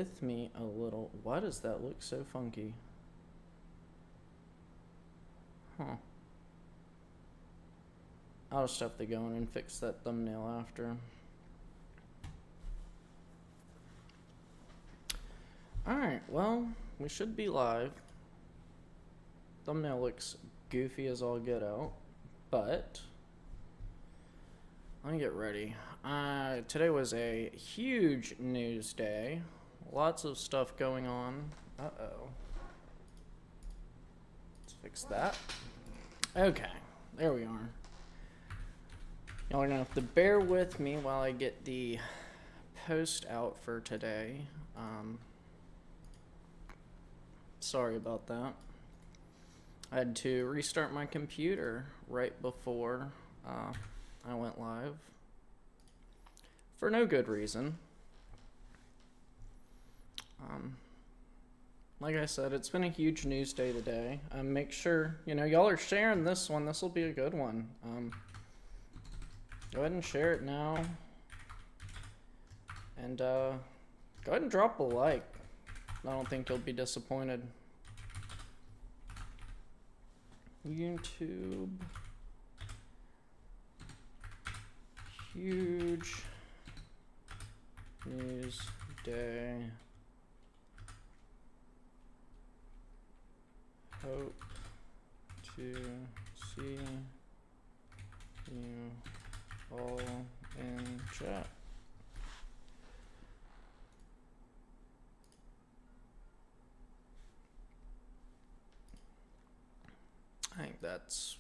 with me a little. Why does that look so funky? Huh. I'll just have to go in and fix that thumbnail after. Alright, well, we should be live. Thumbnail looks goofy as all get out, but let me get ready. Today was a huge news day. Lots of stuff going on. Uh-oh. Let's fix that. Okay, there we are. Y'all are gonna have to bear with me while I get the post out for today. Sorry about that. I had to restart my computer right before I went live for no good reason. Like I said, it's been a huge news day today. Make sure, y'all are sharing this one. This will be a good one. Go ahead and share it now. And go ahead and drop a like. I don't think you'll be disappointed. YouTube. Huge news day. Hope to see you all in chat. I think that's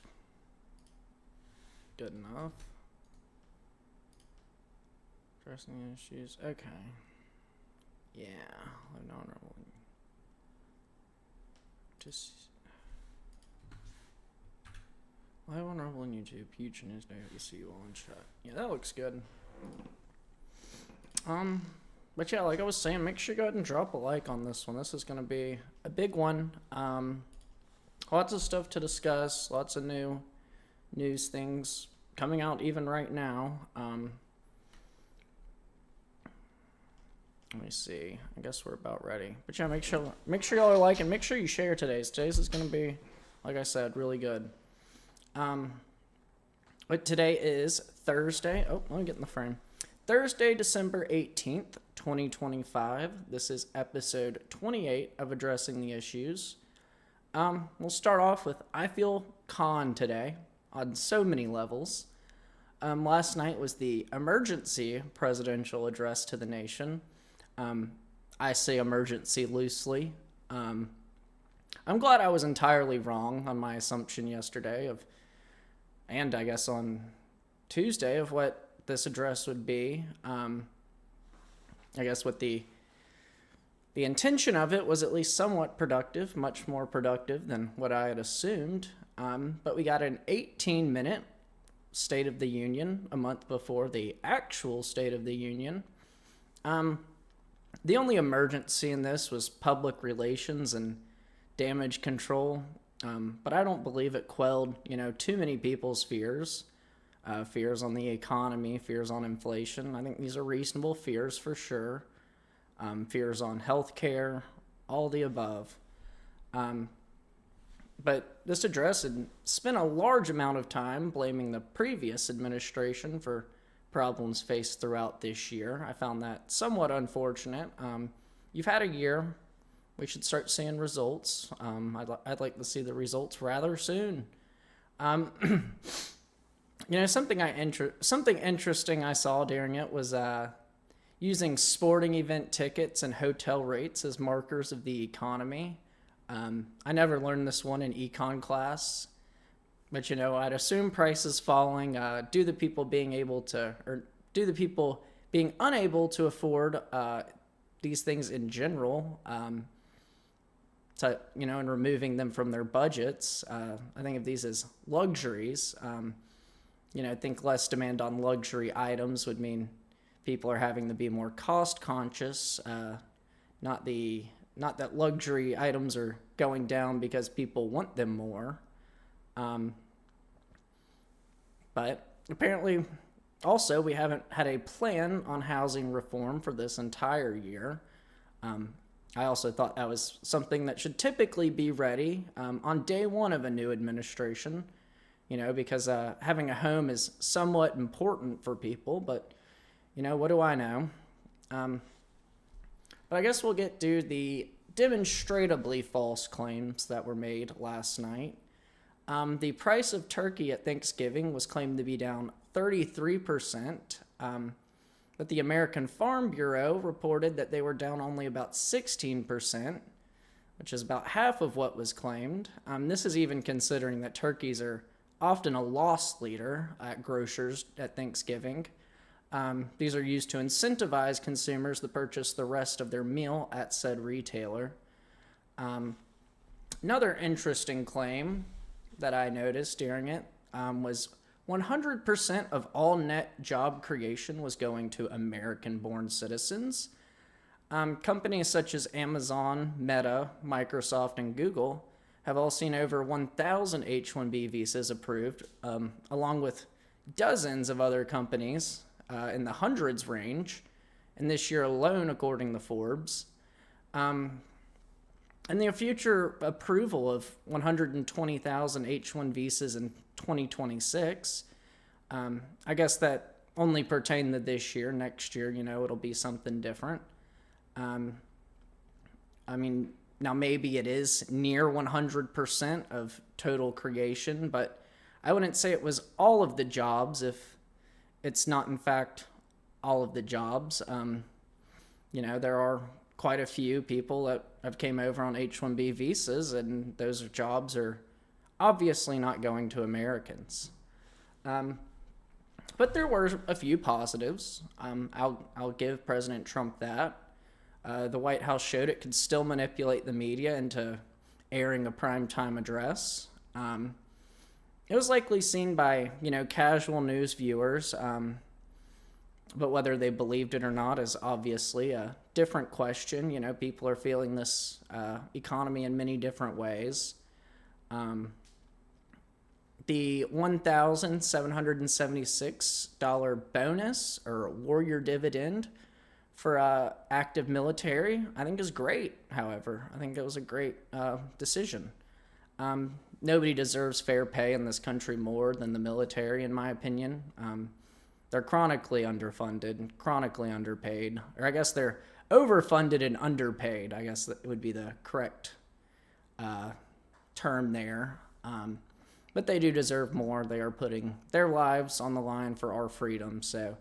good enough. Addressing issues. Okay. Yeah. I'm not normally. Just. Live on Rumble on YouTube. Huge news day to see you all in chat. Yeah, that looks good. But yeah, like I was saying, make sure you go ahead and drop a like on this one. This is gonna be a big one. Lots of stuff to discuss, lots of new news things coming out even right now. Let me see. I guess we're about ready. But yeah, make sure y'all are liking. Make sure you share today's. Today's is gonna be, like I said, really good. But today is Thursday. Oh, let me get in the frame. Thursday, December 18th, 2025. This is episode 28 of Addressing the Issues. We'll start off with I feel con today on so many levels. Last night was the emergency presidential address to the nation. I say emergency loosely. I'm glad I was entirely wrong on my assumption yesterday and I guess on Tuesday of what this address would be. I guess what the intention of it was at least somewhat productive, much more productive than what I had assumed. But we got an 18-minute State of the Union a month before the actual State of the Union. The only emergency in this was public relations and damage control. But I don't believe it quelled, too many people's fears. Fears on the economy, fears on inflation. I think these are reasonable fears for sure. Fears on healthcare, all the above. But this address had spent a large amount of time blaming the previous administration for problems faced throughout this year. I found that somewhat unfortunate. You've had a year. We should start seeing results. I'd like to see the results rather soon. Something interesting I saw during it was using sporting event tickets and hotel rates as markers of the economy. I never learned this one in econ class, but I'd assume prices falling due to people being unable to afford these things in general. And removing them from their budgets. I think of these as luxuries. I think less demand on luxury items would mean people are having to be more cost conscious. Not that luxury items are going down because people want them more. But apparently, also, we haven't had a plan on housing reform for this entire year. I also thought that was something that should typically be ready on day one of a new administration, because having a home is somewhat important for people, but, what do I know? But I guess we'll get to the demonstrably false claims that were made last night. The price of turkey at Thanksgiving was claimed to be down 33%, but the American Farm Bureau reported that they were down only about 16%, which is about half of what was claimed. This is even considering that turkeys are often a loss leader at grocers at Thanksgiving. These are used to incentivize consumers to purchase the rest of their meal at said retailer. Another interesting claim that I noticed during it was 100% of all net job creation was going to American-born citizens. Companies such as Amazon, Meta, Microsoft, and Google have all seen over 1,000 H-1B visas approved, along with dozens of other companies in the hundreds range, and this year alone, according to Forbes. And the future approval of 120,000 H-1 visas in 2026, I guess that only pertained to this year. Next year, it'll be something different. Now maybe it is near 100% of total creation, but I wouldn't say it was all of the jobs if it's not, in fact, all of the jobs. There are quite a few people that have came over on H-1B visas, and those jobs are obviously not going to Americans. But there were a few positives. I'll give President Trump that. The White House showed it could still manipulate the media into airing a primetime address. It was likely seen by, casual news viewers, but whether they believed it or not is obviously a different question. People are feeling this economy in many different ways. The $1,776 bonus or warrior dividend for active military, I think is great, however. I think it was a great decision. Nobody deserves fair pay in this country more than the military, in my opinion. They're chronically underfunded, chronically underpaid, or I guess they're overfunded and underpaid. I guess that would be the correct term there. But they do deserve more. They are putting their lives on the line for our freedom, so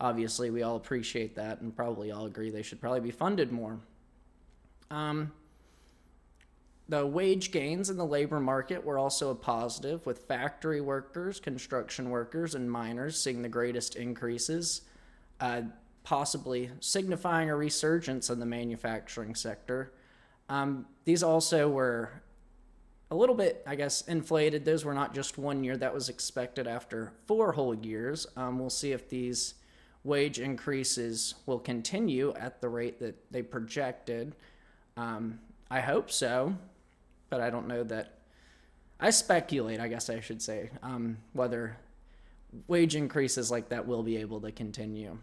obviously we all appreciate that and probably all agree they should probably be funded more. The wage gains in the labor market were also a positive, with factory workers, construction workers, and miners seeing the greatest increases, possibly signifying a resurgence in the manufacturing sector. These also were a little bit, I guess, inflated. Those were not just 1 year. That was expected after 4 whole years. We'll see if these wage increases will continue at the rate that they projected. I hope so. But I don't know that. I speculate, I guess I should say, whether wage increases like that will be able to continue.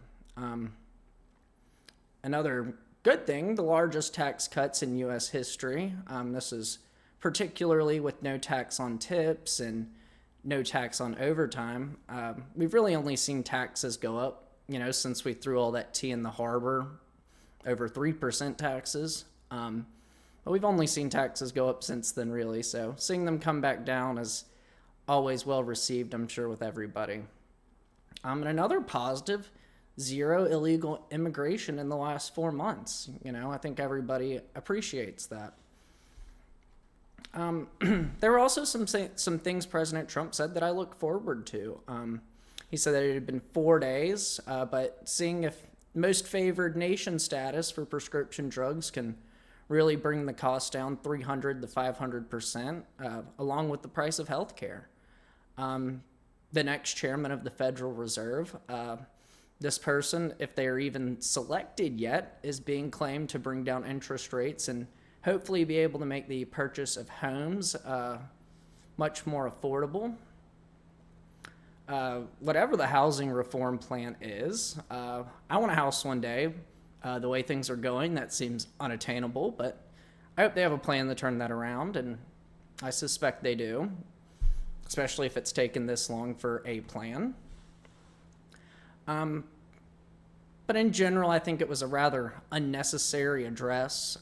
Another good thing, the largest tax cuts in U.S. history. This is particularly with no tax on tips and no tax on overtime. We've really only seen taxes go up, since we threw all that tea in the harbor, over 3% taxes. But we've only seen taxes go up since then, really, so seeing them come back down is always well received, I'm sure, with everybody. And another positive, 0 illegal immigration in the last 4 months. I think everybody appreciates that. There were also some things President Trump said that I look forward to. He said that it had been 4 days, but seeing if most favored nation status for prescription drugs can really bring the cost down 300 to 500%, along with the price of health care. The next chairman of the Federal Reserve, this person, if they are even selected yet, is being claimed to bring down interest rates and hopefully be able to make the purchase of homes much more affordable. Whatever the housing reform plan is, I want a house one day. The way things are going, that seems unattainable, but I hope they have a plan to turn that around, and I suspect they do, especially if it's taken this long for a plan. But in general, I think it was a rather unnecessary address,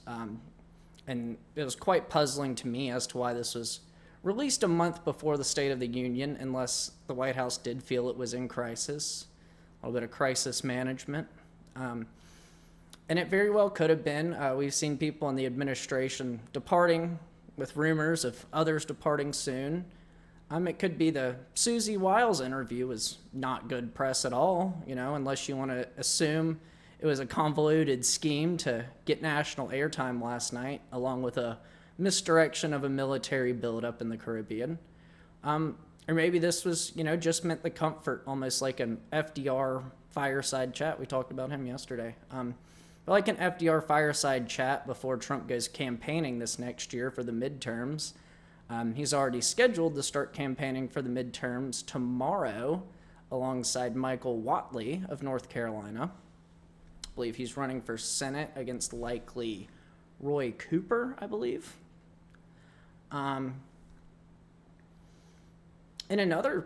and it was quite puzzling to me as to why this was released a month before the State of the Union, unless the White House did feel it was in crisis, a little bit of crisis management. And it very well could have been. We've seen people in the administration departing with rumors of others departing soon. It could be the Susie Wiles interview was not good press at all, unless you want to assume it was a convoluted scheme to get national airtime last night, along with a misdirection of a military buildup in the Caribbean. Or maybe this was, just meant the comfort, almost like an FDR fireside chat. We talked about him yesterday. But like an FDR fireside chat before Trump goes campaigning this next year for the midterms. He's already scheduled to start campaigning for the midterms tomorrow alongside Michael Whatley of North Carolina. I believe he's running for Senate against likely Roy Cooper, I believe. In other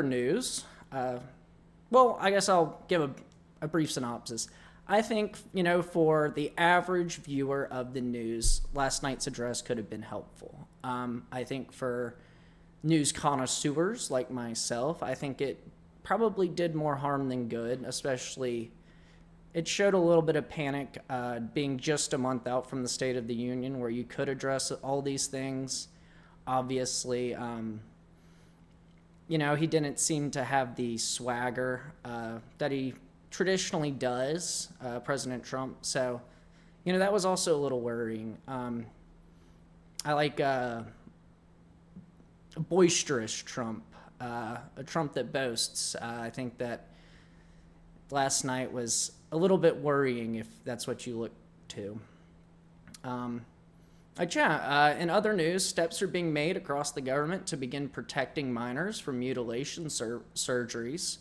news, I guess I'll give a brief synopsis. I think, for the average viewer of the news, last night's address could have been helpful. I think for news connoisseurs like myself, I think it probably did more harm than good, especially it showed a little bit of panic being just a month out from the State of the Union where you could address all these things. Obviously, he didn't seem to have the swagger that he traditionally does, President Trump. So, that was also a little worrying. I like a boisterous Trump, a Trump that boasts. I think that last night was a little bit worrying if that's what you look to. In other news, steps are being made across the government to begin protecting minors from mutilation surgeries.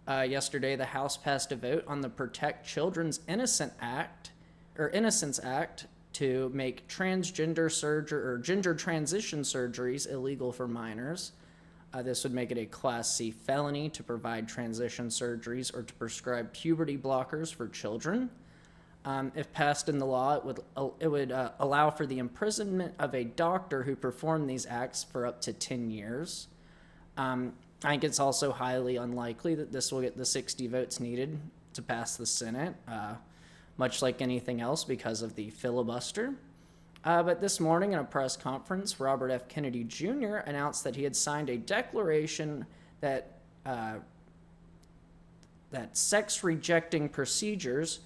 Yesterday, the House passed a vote on the Protect Children's Innocence Act to make gender transition surgeries illegal for minors. This would make it a Class C felony to provide transition surgeries or to prescribe puberty blockers for children. If passed in the law, it would allow for the imprisonment of a doctor who performed these acts for up to 10 years. I think it's also highly unlikely that this will get the 60 votes needed to pass the Senate, much like anything else because of the filibuster. But this morning in a press conference, Robert F. Kennedy Jr. announced that he had signed a declaration that sex-rejecting procedures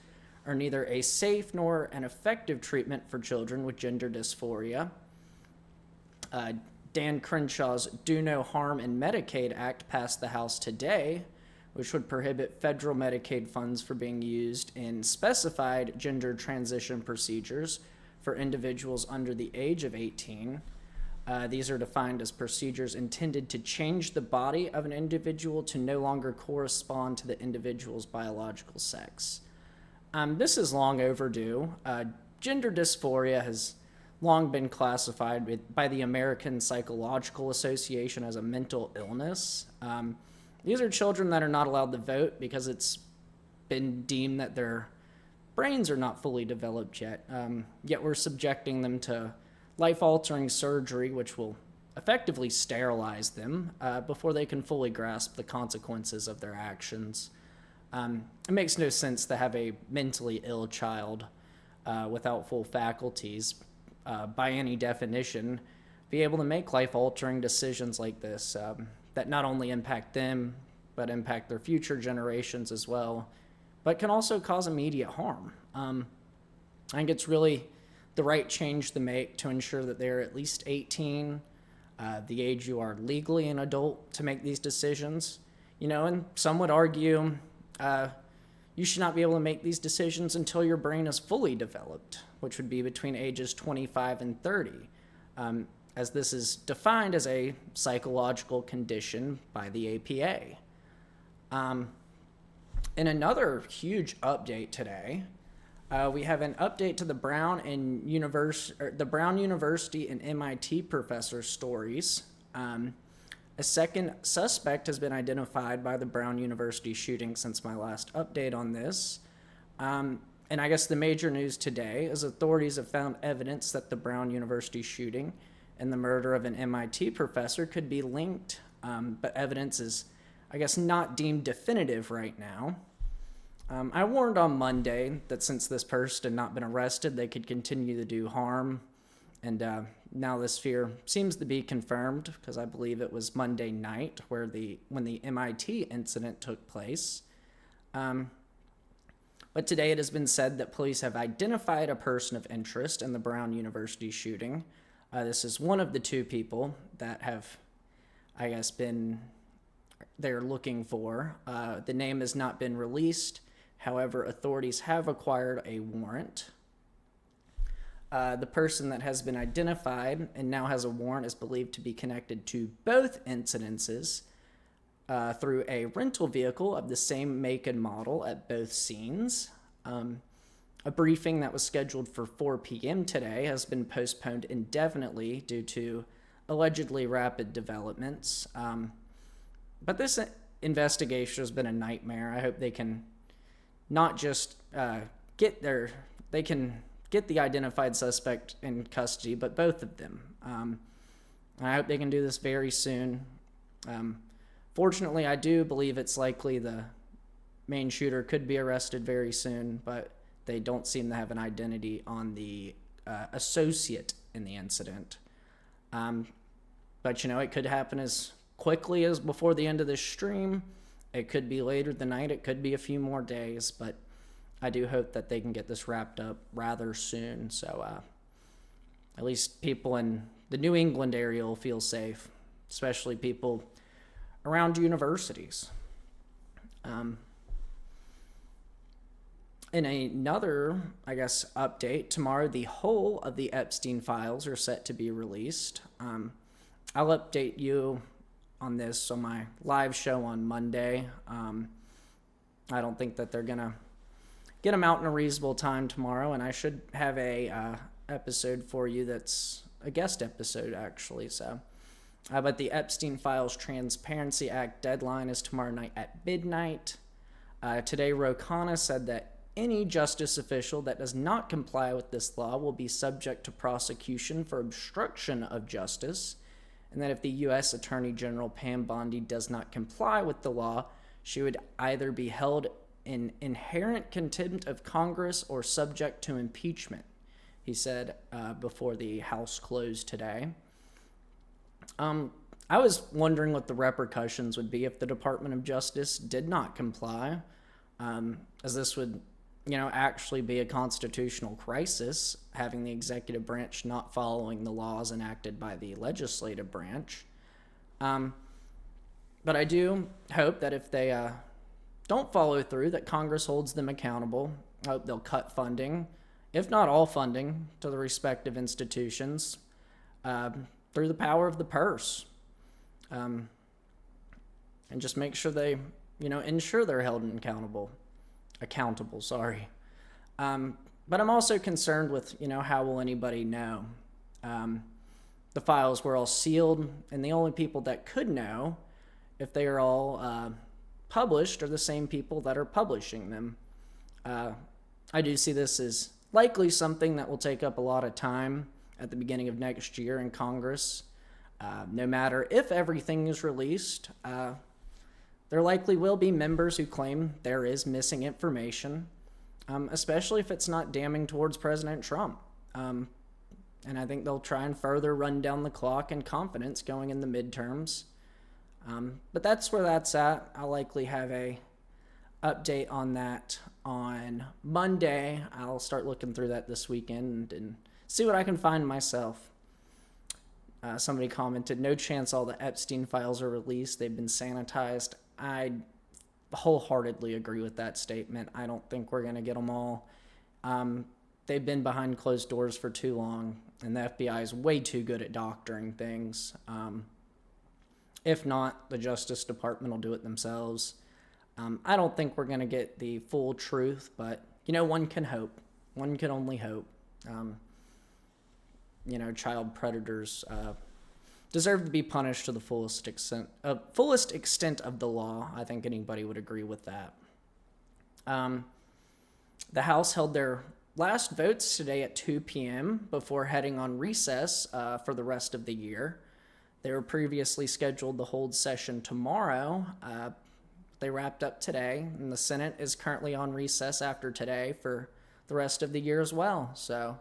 are neither a safe nor an effective treatment for children with gender dysphoria. Dan Crenshaw's Do No Harm in Medicaid Act passed the House today, which would prohibit federal Medicaid funds for being used in specified gender transition procedures for individuals under the age of 18. These are defined as procedures intended to change the body of an individual to no longer correspond to the individual's biological sex. This is long overdue. Gender dysphoria has long been classified by the American Psychological Association as a mental illness. These are children that are not allowed to vote because it's been deemed that their brains are not fully developed yet. Yet we're subjecting them to life-altering surgery, which will effectively sterilize them before they can fully grasp the consequences of their actions. It makes no sense to have a mentally ill child without full faculties, by any definition, be able to make life-altering decisions like this that not only impact them, but impact their future generations as well, but can also cause immediate harm. I think it's really the right change to make to ensure that they're at least 18, the age you are legally an adult to make these decisions. And some would argue you should not be able to make these decisions until your brain is fully developed, which would be between ages 25 and 30, as this is defined as a psychological condition by the APA. In another huge update today, we have an update to the Brown University and MIT professor stories. A second suspect has been identified by the Brown University shooting since my last update on this. And I guess the major news today is authorities have found evidence that the Brown University shooting and the murder of an MIT professor could be linked, but evidence is, I guess, not deemed definitive right now. I warned on Monday that since this person had not been arrested, they could continue to do harm. And now this fear seems to be confirmed because I believe it was Monday night when the MIT incident took place. But today it has been said that police have identified a person of interest in the Brown University shooting. This is one of the two people that have, I guess, they're looking for. The name has not been released. However, authorities have acquired a warrant. The person that has been identified and now has a warrant is believed to be connected to both incidences through a rental vehicle of the same make and model at both scenes. A briefing that was scheduled for 4 p.m. today has been postponed indefinitely due to allegedly rapid developments. But this investigation has been a nightmare. I hope they can not just get the identified suspect in custody, but both of them. I hope they can do this very soon. Fortunately, I do believe it's likely the main shooter could be arrested very soon, but they don't seem to have an identity on the associate in the incident. But, it could happen as quickly as before the end of this stream. It could be later tonight. It could be a few more days, but I do hope that they can get this wrapped up rather soon, so at least people in the New England area will feel safe, especially people around universities. In another, update, tomorrow the whole of the Epstein files are set to be released. I'll update you on this on my live show on Monday. I don't think that they're going to get them out in a reasonable time tomorrow, and I should have a episode for you that's a guest episode, actually. So, but the Epstein Files Transparency Act deadline is tomorrow night at midnight. Today, Ro Khanna said that any justice official that does not comply with this law will be subject to prosecution for obstruction of justice, and that if the U.S. Attorney General Pam Bondi does not comply with the law, she would either be held in inherent contempt of Congress or subject to impeachment, he said before the House closed today. I was wondering what the repercussions would be if the Department of Justice did not comply, as this would, actually be a constitutional crisis, having the executive branch not following the laws enacted by the legislative branch. But I do hope that if they don't follow through, that Congress holds them accountable. I hope they'll cut funding, if not all funding, to the respective institutions through the power of the purse. And just make sure they, ensure they're held accountable. But I'm also concerned with, how will anybody know? The files were all sealed, and the only people that could know if they are all published are the same people that are publishing them. I do see this as likely something that will take up a lot of time at the beginning of next year in Congress. No matter if everything is released, there likely will be members who claim there is missing information, especially if it's not damning towards President Trump. And I think they'll try and further run down the clock and confidence going in the midterms. But that's where that's at. I'll likely have a update on that on Monday. I'll start looking through that this weekend and see what I can find myself. Somebody commented, no chance all the Epstein files are released. They've been sanitized. I wholeheartedly agree with that statement. I don't think we're going to get them all. They've been behind closed doors for too long, and the FBI is way too good at doctoring things. If not, the Justice Department will do it themselves. I don't think we're going to get the full truth, but, one can hope. One can only hope. Child predators deserve to be punished to the fullest extent of the law. I think anybody would agree with that. The House held their last votes today at 2 p.m. before heading on recess for the rest of the year. They were previously scheduled to hold session tomorrow. They wrapped up today, and the Senate is currently on recess after today for the rest of the year as well. So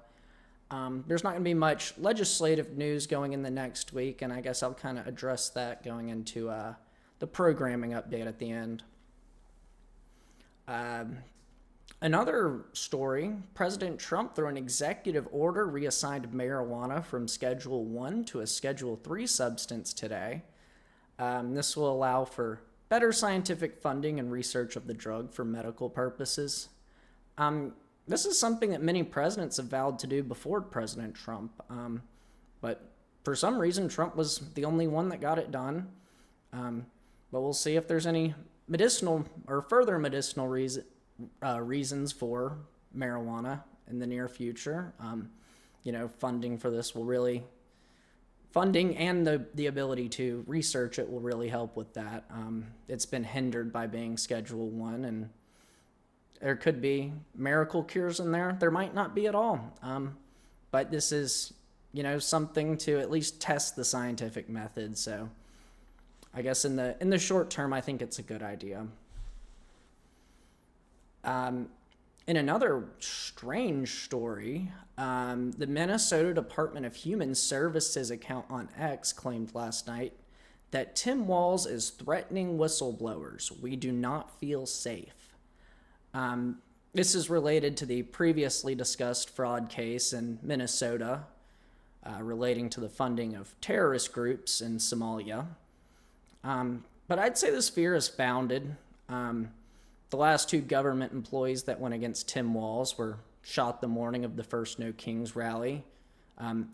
there's not going to be much legislative news going in the next week, and I guess I'll kind of address that going into the programming update at the end. Another story, President Trump, through an executive order, reassigned marijuana from Schedule 1 to a Schedule 3 substance today. This will allow for better scientific funding and research of the drug for medical purposes. This is something that many presidents have vowed to do before President Trump, but for some reason Trump was the only one that got it done. But we'll see if there's any medicinal or further medicinal reasons for marijuana in the near future. Funding for this will really, funding and the ability to research it will really help with that. It's been hindered by being Schedule 1, and there could be miracle cures in there. There might not be at all. But this is, something to at least test the scientific method. So I guess in the short term, I think it's a good idea. In another strange story, the Minnesota Department of Human Services account on X claimed last night that Tim Walz is threatening whistleblowers. We do not feel safe. This is related to the previously discussed fraud case in Minnesota relating to the funding of terrorist groups in Somalia. But I'd say this fear is founded. The last 2 government employees that went against Tim Walz were shot the morning of the first No Kings rally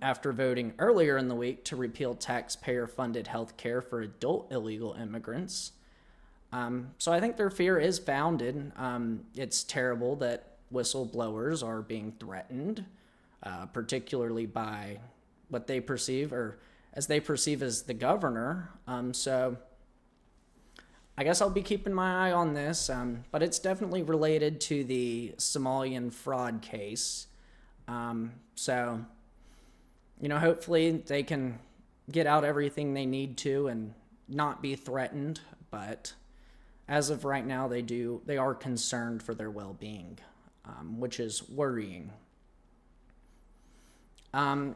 after voting earlier in the week to repeal taxpayer-funded health care for adult illegal immigrants. So I think their fear is founded. It's terrible that whistleblowers are being threatened, particularly by what they perceive as the governor. So I guess I'll be keeping my eye on this, but it's definitely related to the Somalian fraud case. So, hopefully they can get out everything they need to and not be threatened, but as of right now, they are concerned for their well-being, which is worrying. On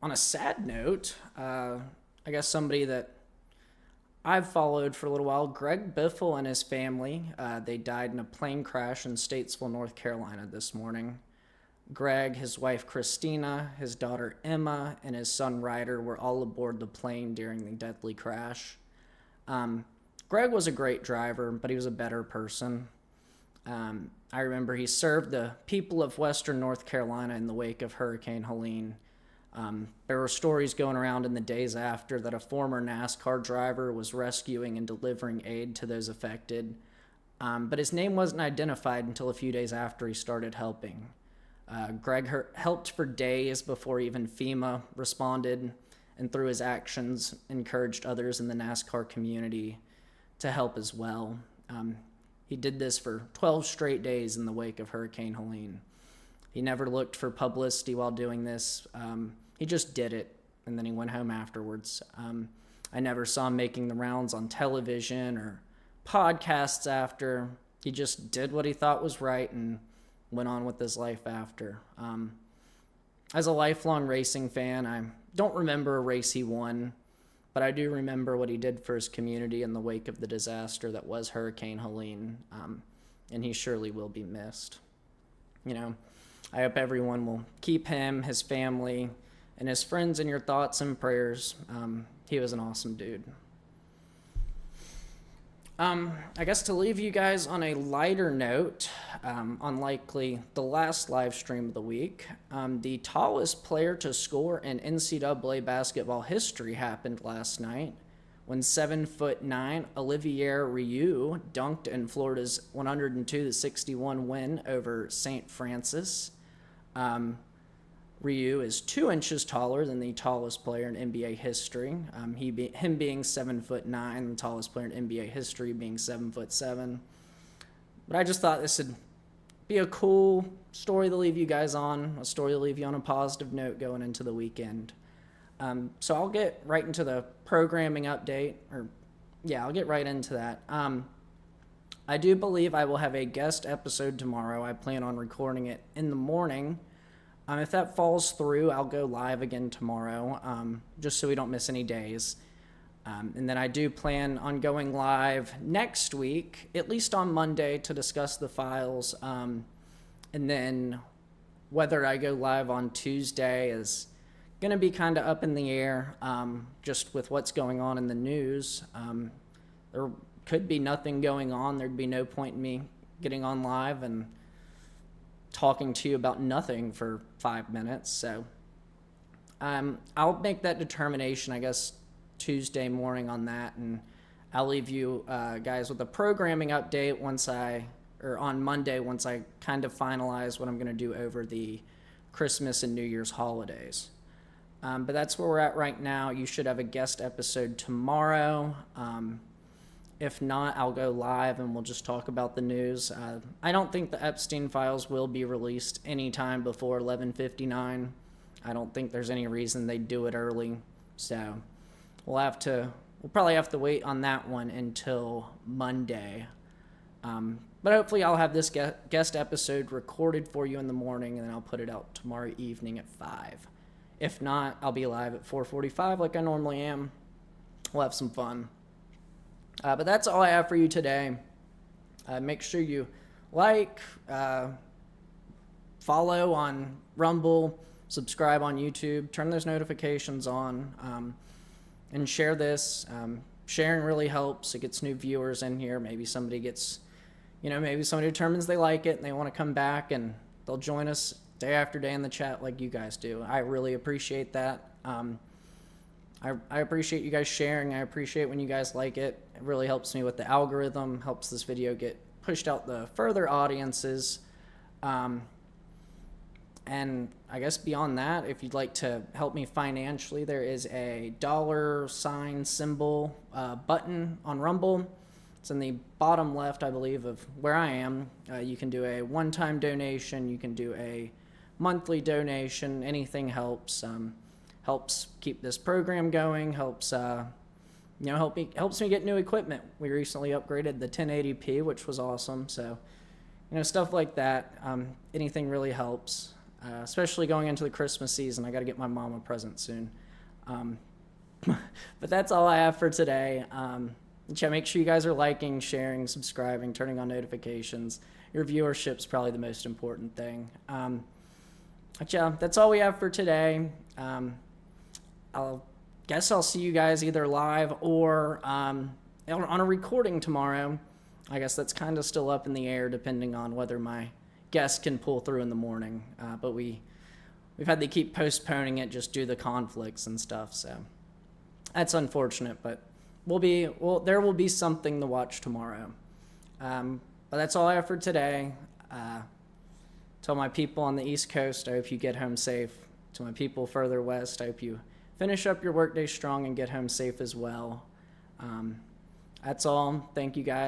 a sad note, I guess somebody that I've followed for a little while, Greg Biffle and his family, they died in a plane crash in Statesville, North Carolina this morning. Greg, his wife Christina, his daughter Emma, and his son Ryder were all aboard the plane during the deadly crash. Greg was a great driver, but he was a better person. I remember he served the people of Western North Carolina in the wake of Hurricane Helene. There were stories going around in the days after that a former NASCAR driver was rescuing and delivering aid to those affected, but his name wasn't identified until a few days after he started helping. Greg helped for days before even FEMA responded, and through his actions encouraged others in the NASCAR community to help as well. He did this for 12 straight days in the wake of Hurricane Helene. He never looked for publicity while doing this. He just did it, and then he went home afterwards. I never saw him making the rounds on television or podcasts after. He just did what he thought was right and went on with his life after. As a lifelong racing fan, I don't remember a race he won, but I do remember what he did for his community in the wake of the disaster that was Hurricane Helene, and he surely will be missed. I hope everyone will keep him, his family, and his friends in your thoughts and prayers. He was an awesome dude. I guess to leave you guys on a lighter note, unlikely the last live stream of the week, the tallest player to score in NCAA basketball history happened last night when 7'9" Olivier Rioux dunked in Florida's 102-61 win over St. Francis. Rioux is 2 inches taller than the tallest player in NBA history. Him being 7'9", the tallest player in NBA history being 7'7". But I just thought this would be a cool story to leave you guys on, a story to leave you on a positive note going into the weekend. So I'll get right into the programming update, I'll get right into that. I do believe I will have a guest episode tomorrow. I plan on recording it in the morning. If that falls through, I'll go live again tomorrow, just so we don't miss any days. And then I do plan on going live next week, at least on Monday, to discuss the files. And then whether I go live on Tuesday is going to be kind of up in the air, just with what's going on in the news. There could be nothing going on. There'd be no point in me getting on live and talking to you about nothing for 5 minutes. So I'll make that determination, I guess, Tuesday morning on that, and I'll leave you guys with a programming update on Monday once I kind of finalize what I'm going to do over the Christmas and New Year's holidays. But that's where we're at right now. You should have a guest episode tomorrow. If not, I'll go live and we'll just talk about the news. I don't think the Epstein files will be released anytime before 11:59. I don't think there's any reason they'd do it early. So we'll probably have to wait on that one until Monday. But hopefully I'll have this guest episode recorded for you in the morning, and then I'll put it out tomorrow evening at 5. If not, I'll be live at 4:45 like I normally am. We'll have some fun. But that's all I have for you today. Make sure you like, follow on Rumble, subscribe on YouTube, turn those notifications on, and share this. Sharing really helps. It gets new viewers in here. Maybe somebody determines they like it and they want to come back and they'll join us day after day in the chat like you guys do. I really appreciate that. I appreciate you guys sharing. I appreciate when you guys like it. It really helps me with the algorithm, helps this video get pushed out to further audiences. And I guess beyond that, if you'd like to help me financially, there is a $ symbol button on Rumble. It's in the bottom left, I believe, of where I am. You can do a one-time donation. You can do a monthly donation. Anything helps. Helps keep this program going, helps me get new equipment. We recently upgraded the 1080p, which was awesome. So, stuff like that. Anything really helps, especially going into the Christmas season. I got to get my mom a present soon. But that's all I have for today. Make sure you guys are liking, sharing, subscribing, turning on notifications. Your viewership's probably the most important thing. That's all we have for today. I'll see you guys either live or on a recording tomorrow. I guess that's kind of still up in the air depending on whether my guest can pull through in the morning. But we've had to keep postponing it just due to the conflicts and stuff. So that's unfortunate, but there will be something to watch tomorrow. But that's all I have for today. To my people on the East Coast, I hope you get home safe. To my people further west, I hope you finish up your workday strong and get home safe as well. That's all. Thank you guys.